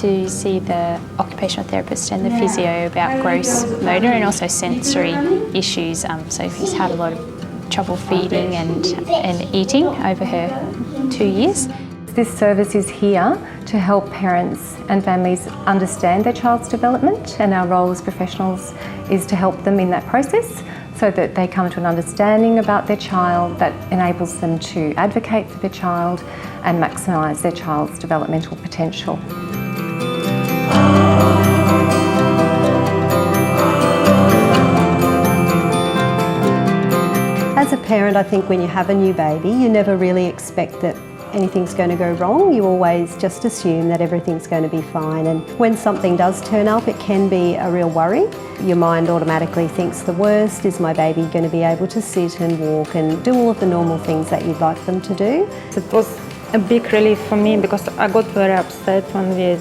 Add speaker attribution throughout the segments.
Speaker 1: to see the occupational therapist and the physio about gross motor and also sensory issues. Sophie's had a lot of trouble feeding and eating over her 2 years.
Speaker 2: This service is here to help parents and families understand their child's development, and our role as professionals is to help them in that process so that they come to an understanding about their child that enables them to advocate for their child and maximise their child's developmental potential.
Speaker 3: As a parent, I think when you have a new baby, you never really expect that anything's going to go wrong. You always just assume that everything's going to be fine, and when something does turn up, it can be a real worry. Your mind automatically thinks the worst. Is my baby going to be able to sit and walk and do all of the normal things that you'd like them to do?
Speaker 4: It was a big relief for me because I got very upset when we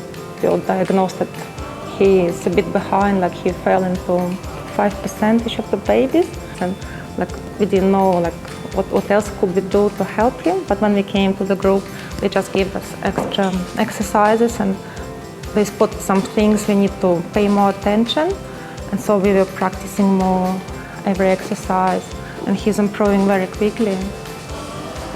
Speaker 4: were diagnosed that he is a bit behind, like he fell into 5% of the babies, and like we didn't know like what else could we do to help him. But when we came to the group, they just gave us extra exercises and they spot some things we need to pay more attention. And so we were practicing more every exercise, and he's improving very quickly.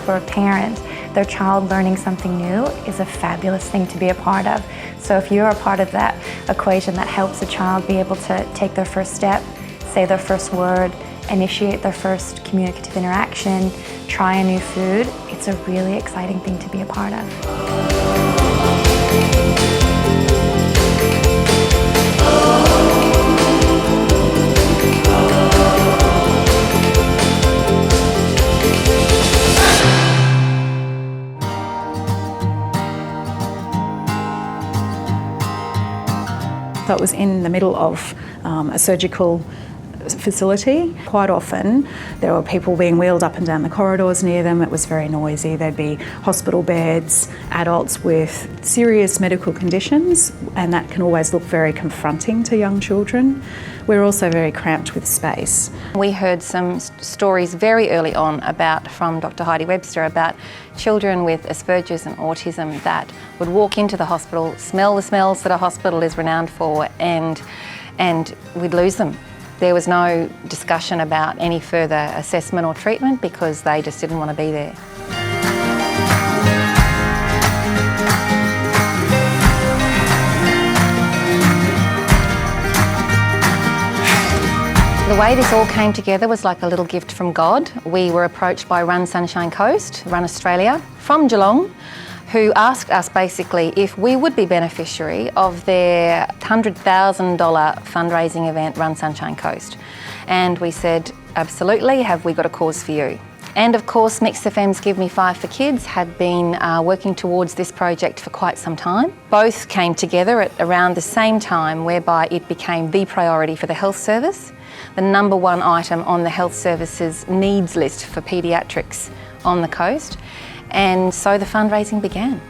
Speaker 5: For a parent, their child learning something new is a fabulous thing to be a part of. So if you're a part of that equation that helps a child be able to take their first step, say their first word, initiate their first communicative interaction, try a new food, it's a really exciting thing to be a part of.
Speaker 6: So it was in the middle of a surgical facility. Quite often there were people being wheeled up and down the corridors near them. It was very noisy. There'd be hospital beds, adults with serious medical conditions, and that can always look very confronting to young children. We're also very cramped with space.
Speaker 7: We heard some stories very early on from Dr. Heidi Webster about children with Asperger's and autism that would walk into the hospital, smell the smells that a hospital is renowned for, and we'd lose them. There was no discussion about any further assessment or treatment because they just didn't want to be there. The way this all came together was like a little gift from God. We were approached by Run Sunshine Coast, Run Australia, from Geelong, who asked us basically if we would be beneficiary of their $100,000 fundraising event, Run Sunshine Coast. And we said, absolutely, have we got a cause for you? And of course, Mixed FM's Give Me 5 for Kids had been working towards this project for quite some time. Both came together at around the same time, whereby it became the priority for the health service, the number one item on the health service's needs list for paediatrics on the coast. And so the fundraising began.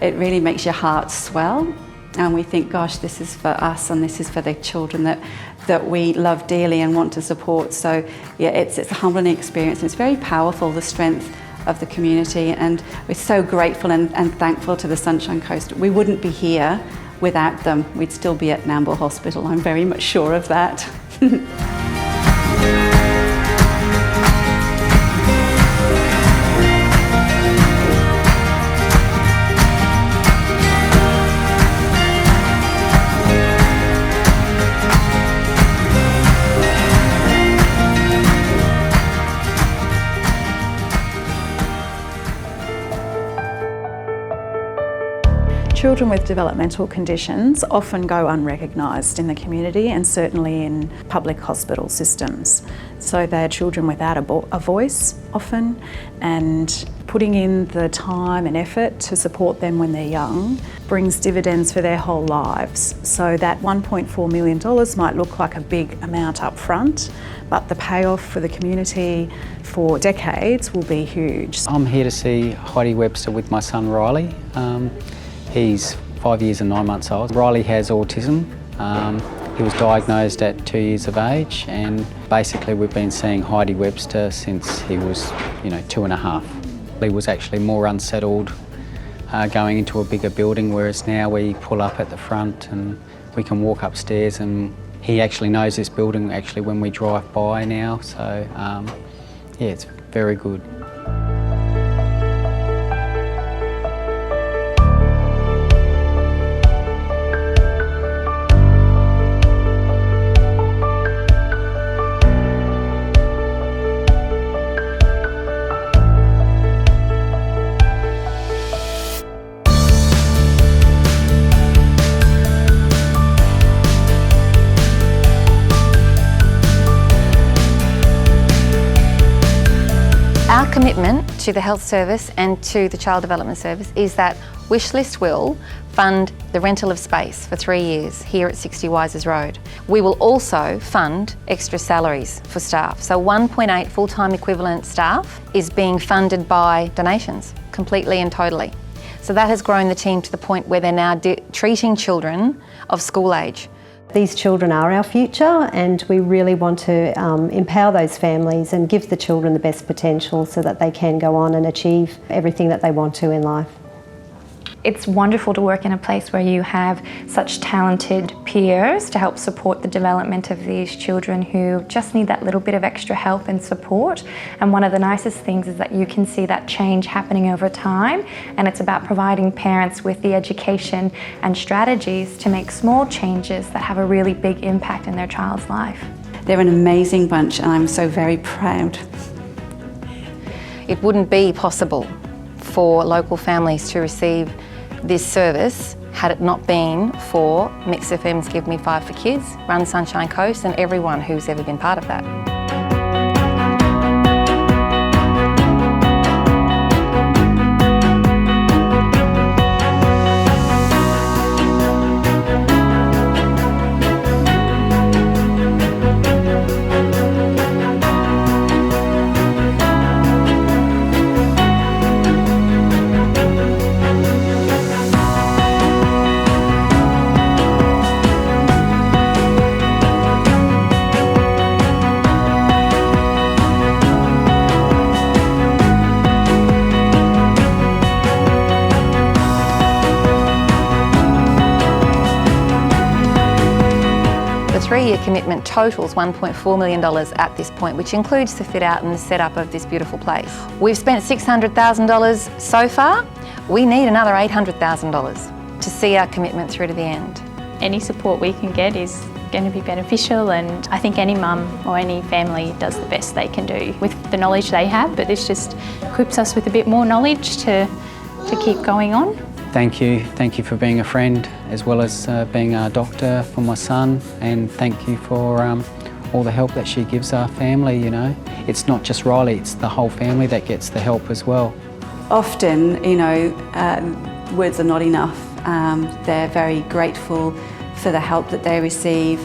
Speaker 8: It really makes your heart swell, and we think, gosh, this is for us and this is for the children that we love dearly and want to support. So yeah, it's a humbling experience. It's very powerful, the strength of the community, and we're so grateful and thankful to the Sunshine Coast. We wouldn't be here without them. We'd still be at Nambour Hospital, I'm very much sure of that.
Speaker 6: Children with developmental conditions often go unrecognised in the community and certainly in public hospital systems. So they're children without a voice often, and putting in the time and effort to support them when they're young brings dividends for their whole lives. So that $1.4 million might look like a big amount up front, but the payoff for the community for decades will be huge.
Speaker 9: I'm here to see Heidi Webster with my son Riley. He's 5 years and 9 months old. Riley has autism. He was diagnosed at 2 years of age, and basically we've been seeing Heidi Webster since he was, 2.5. He was actually more unsettled going into a bigger building, whereas now we pull up at the front and we can walk upstairs, and he actually knows this building actually when we drive by now, so yeah, it's very good.
Speaker 7: Our commitment to the health service and to the child development service is that Wishlist will fund the rental of space for 3 years here at 60 Wisers Road. We will also fund extra salaries for staff. So 1.8 full-time equivalent staff is being funded by donations, completely and totally. So that has grown the team to the point where they're now treating children of school age.
Speaker 3: These children are our future, and we really want to empower those families and give the children the best potential so that they can go on and achieve everything that they want to in life.
Speaker 5: It's wonderful to work in a place where you have such talented peers to help support the development of these children who just need that little bit of extra help and support. And one of the nicest things is that you can see that change happening over time, and it's about providing parents with the education and strategies to make small changes that have a really big impact in their child's life.
Speaker 8: They're an amazing bunch, and I'm so very proud.
Speaker 7: It wouldn't be possible for local families to receive this service had it not been for Mix FM's Give Me 5 for Kids, Run Sunshine Coast, and everyone who's ever been part of that. The 3-year commitment totals $1.4 million at this point, which includes the fit out and the setup of this beautiful place. We've spent $600,000 so far. We need another $800,000 to see our commitment through to the end.
Speaker 1: Any support we can get is going to be beneficial, and I think any mum or any family does the best they can do with the knowledge they have, but this just equips us with a bit more knowledge to keep going on.
Speaker 9: Thank you for being a friend as well as being a doctor for my son, and thank you for all the help that she gives our family, you know. It's not just Riley, it's the whole family that gets the help as well.
Speaker 8: Often, you know, words are not enough. They're very grateful for the help that they receive.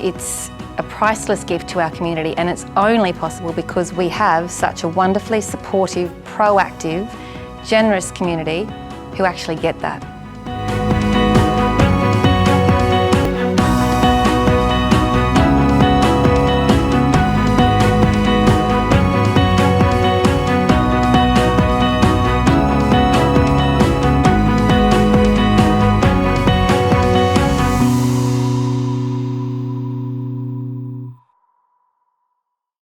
Speaker 7: It's a priceless gift to our community, and it's only possible because we have such a wonderfully supportive, proactive, generous community who actually get that.